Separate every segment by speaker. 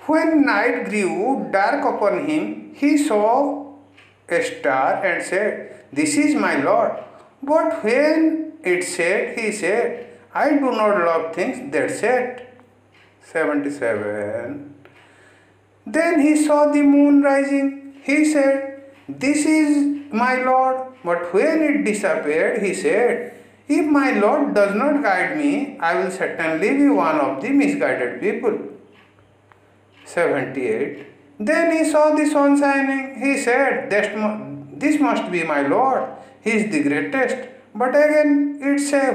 Speaker 1: When night grew dark upon him, he saw a star and said, "This is my Lord." But when it set, he said, "I do not love things that set." 77. Then he saw the moon rising. He said, "This is my Lord." But when it disappeared, he said, "If my Lord does not guide me, I will certainly be one of the misguided people." 78. Then he saw the sun shining. He said, "This must be my Lord. He is the greatest." But again,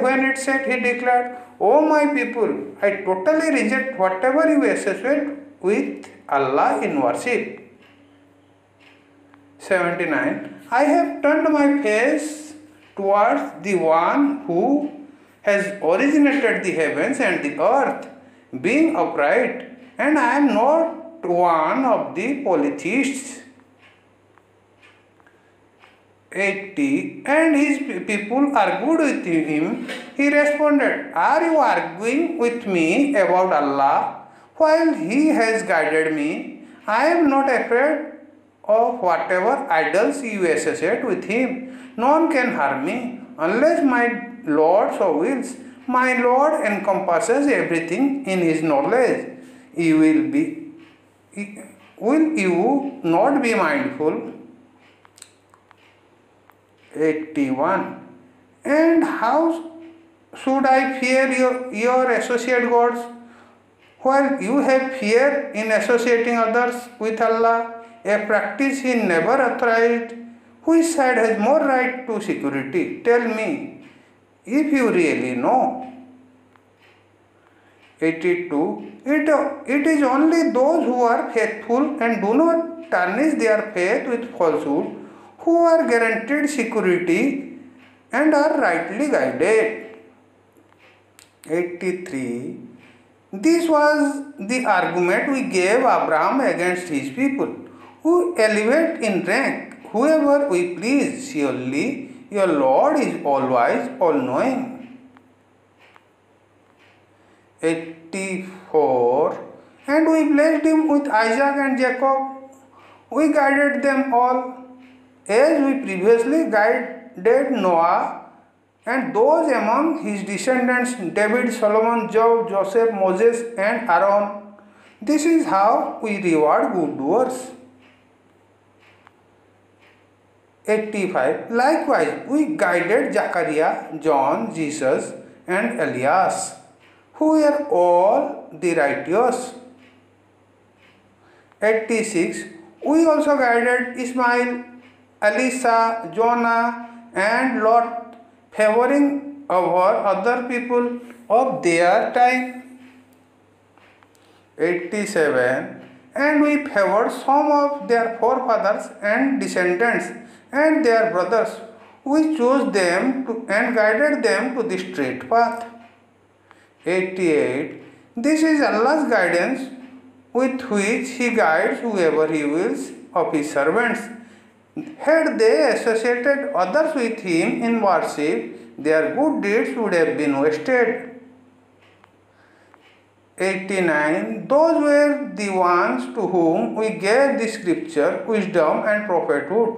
Speaker 1: when it said, he declared, "O my people, I totally reject whatever you associate with Allah in worship." 79. I have turned my face towards the one who has originated the heavens and the earth, being upright, and I am not one of the polytheists. 80. And his people argued with him. He responded, "Are you arguing with me about Allah while He has guided me? I am not afraid of whatever idols you associate with Him. None can harm me unless my Lord so wills. My Lord encompasses everything in His knowledge. Will you not be mindful?" 81. And how should I fear your associate gods, while you have fear in associating others with Allah, a practice He never authorized? Which side has more right to security? Tell me, if you really know. 82. It is only those who are faithful and do not tarnish their faith with falsehood who are guaranteed security and are rightly guided. 83. This was the argument we gave Abraham against his people, who elevate in rank whoever we please. Surely your Lord is all-wise, all-knowing. 84. And we blessed him with Isaac and Jacob. We guided them all, as we previously guided Noah and those among his descendants, David, Solomon, Job, Joseph, Moses, and Aaron. This is how we reward good doers. 85. Likewise, we guided Zachariah, John, Jesus, and Elias, who were all the righteous. 86. We also guided Ismail, Elisha, Jonah, and Lot, favoring over other people of their time. 87. And we favored some of their forefathers and descendants and their brothers. We chose them and guided them to the straight path. 88. This is Allah's guidance with which He guides whoever He wills of His servants. Had they associated others with Him in worship, their good deeds would have been wasted. 89. Those were the ones to whom we gave the scripture, wisdom, and prophethood.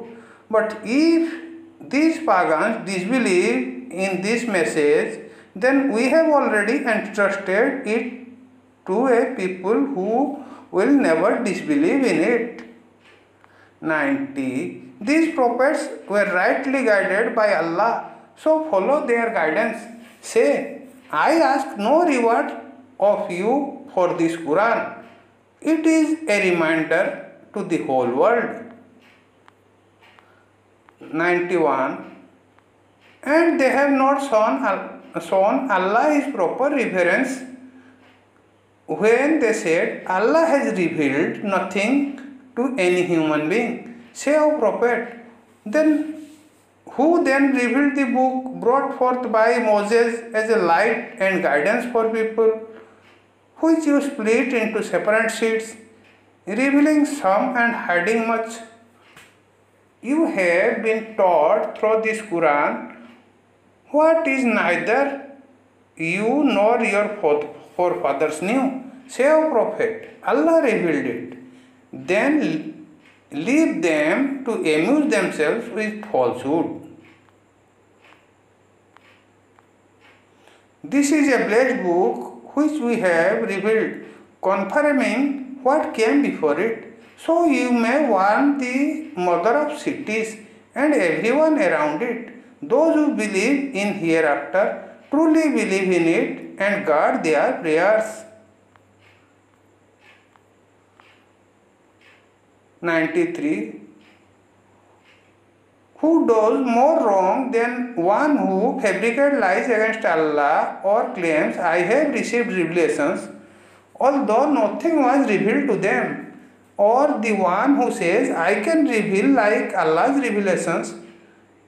Speaker 1: But if these pagans disbelieve in this message, then we have already entrusted it to a people who will never disbelieve in it. 90. These prophets were rightly guided by Allah, so follow their guidance. Say, I ask no reward of you for this Quran. It is a reminder to the whole world. 91. And they have not shown Allah His proper reverence when they said, Allah has revealed nothing to any human being. Say, O Prophet, who then revealed the book brought forth by Moses as a light and guidance for people, which you split into separate sheets, revealing some and hiding much? You have been taught through this Quran what is neither you nor your forefathers knew, Say, O Prophet, Allah revealed it. Then leave them to amuse themselves with falsehood. This is a blessed book which we have revealed, confirming what came before it. So you may warn the mother of cities and everyone around it. Those who believe in hereafter truly believe in it and guard their prayers. 93. Who does more wrong than one who fabricates lies against Allah or claims, I have received revelations, although nothing was revealed to them, or the one who says, I can reveal like Allah's revelations?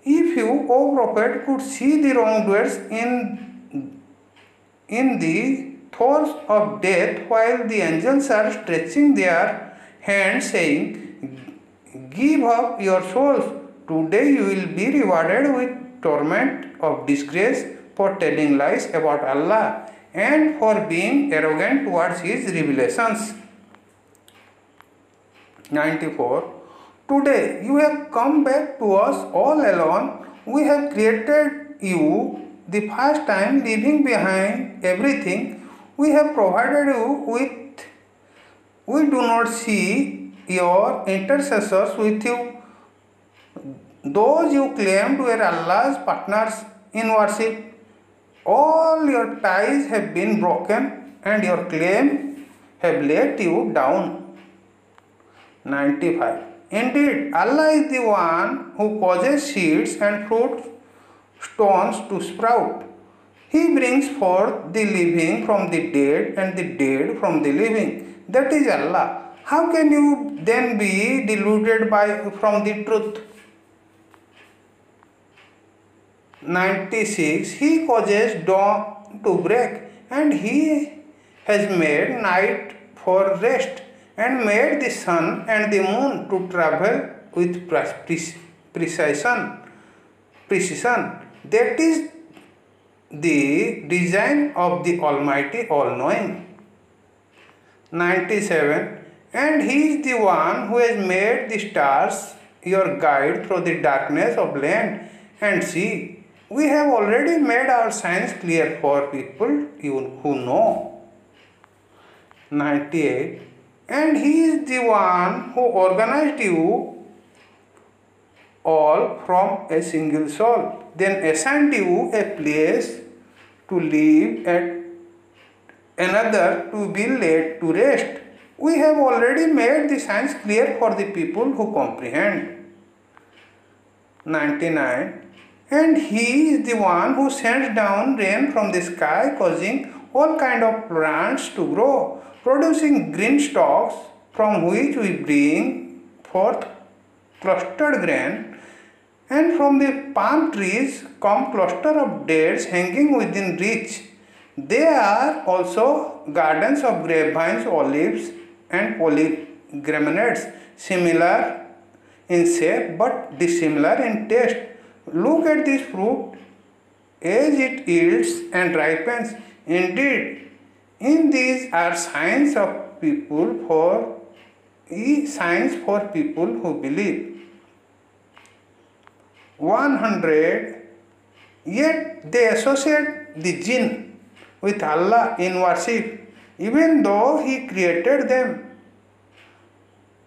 Speaker 1: If you, O Prophet, could see the wrongdoers in the throes of death while the angels are stretching their hands saying, give up your souls. Today you will be rewarded with torment of disgrace for telling lies about Allah and for being arrogant towards His revelations. 94. Today you have come back to us all alone. We have created you the first time, leaving behind everything we have provided you with. We do not see your intercessors with you. Those you claimed were Allah's partners in worship. All your ties have been broken and your claim have let you down. 95. Indeed, Allah is the one who causes seeds and fruit stones to sprout. He brings forth the living from the dead and the dead from the living. That is Allah. How can you then be deluded from the truth? 96. He causes dawn to break, and He has made night for rest, and made the sun and the moon to travel with precision. That is the design of the Almighty All-Knowing. 97. And He is the one who has made the stars your guide through the darkness of land and sea. We have already made our signs clear for people who know. 98. And He is the one who organized you all from a single soul, then assigned you a place to live at another to be laid to rest. We have already made the signs clear for the people who comprehend. 99. And He is the one who sends down rain from the sky, causing all kinds of plants to grow, producing green stalks from which we bring forth clustered grain, and from the palm trees come clusters of dates hanging within reach. There are also gardens of grapevines, olives, and pomegranates, similar in shape but dissimilar in taste. Look at this fruit as it yields and ripens. Indeed, in these are signs for people who believe. 100. Yet they associate the jinn with Allah in worship, even though He created them,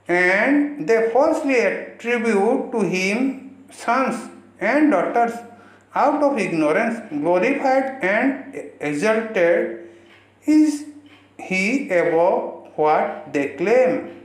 Speaker 1: and they falsely attribute to Him sons and daughters out of ignorance. Glorified and exalted is He above what they claim.